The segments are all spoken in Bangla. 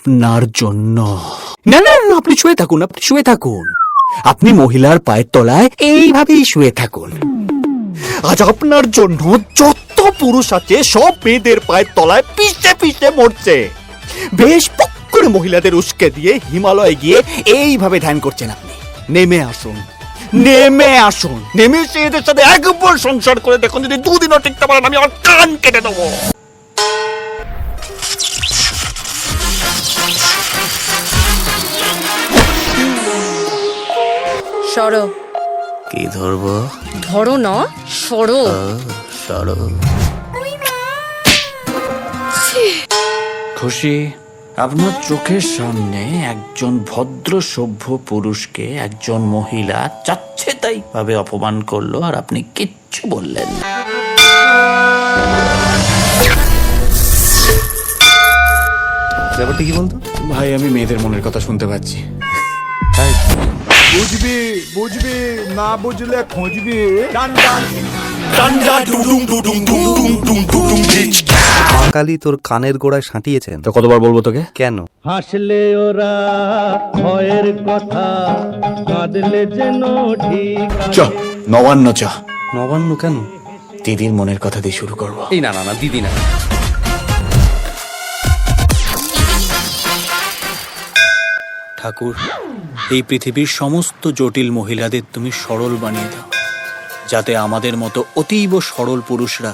আপনার জন্য। না না না, আপনি শুয়ে থাকুন, আপনি শুয়ে থাকুন, আপনি মহিলার পায়ের তলায় এইভাবেই শুয়ে থাকুন। আজ আপনার জন্য যত পুরুষ আছে সব মেয়েদের পায়ের তলায় পিষে পিষে মরছে। বেশ পক করে মহিলাদের উস্কে দিয়ে হিমালয়ে গিয়ে এইভাবে ধ্যান করছেন আপনি। নেমে আসুন, নেমে আসুন, নেমে এসে এদের সাথে একবার সংসার করে দেখুন, যদি দুদিনও টিকতে পারেন আমি আমার কান কেটে দেবো। সরো। কি ধরবো? ধরো না, সরো। সরো। খুশি, আপনার চোখের সামনে একজন ভদ্র সভ্য পুরুষকে একজন মহিলা চাচ্ছে তাই ভাবে অপমান করলো, আর আপনি কিচ্ছু বললেন না। ব্যাপারটা কি বলতো? ভাই, আমি মেয়েদের মনের কথা শুনতে পাচ্ছি। বুঝবি বুঝবি, না বুঝলে খুঁজবি। মা কালী তোর কানের গোড়ায় সাঁটিয়েছেন। তো কতবার বলবো তোকে? কেন? হাসলে ওরা ভয়ের কথা, কাঁদলে যেন ঠিক। চ নবান্ন চ। নবান্ন কেন? দিদির মনের কথা দিয়ে শুরু করবো। এই না না না, দিদি না। ঠাকুর, এই পৃথিবীর সমস্ত জটিল মহিলাদের তুমি সরল বানিয়ে দাও, যাতে আমাদের মতো অতীব সরল পুরুষরা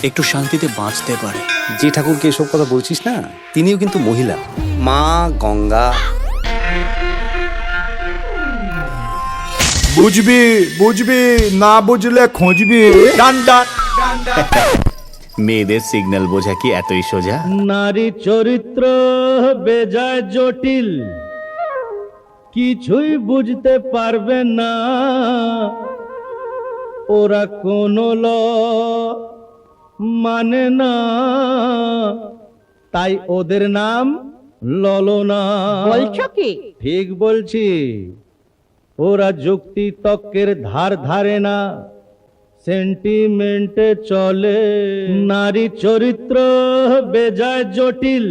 একটু শান্তিতে বাঁচতে পারে। যে ঠাকুরকে এসব কথা বলছিস না, তিনিও কিন্তু মহিলা, মা গঙ্গা। বুঝবি বুঝবি, না বুঝলে খুঁজবি। মেয়েদের সিগন্যাল বোঝা কি এতই সোজা? নারী চরিত্র বেজায় জটিল, কিছুই বুঝতে পারবে না ওরা, কোনো ল মানে না, তাই ওদের নাম ললনা। বলছো কি? ঠিক বলছি, ওরা যুক্তি তর্কের ধার ধারে না, সেন্টিমেন্টে চলে। নারী চরিত্র বেজায় জটিল।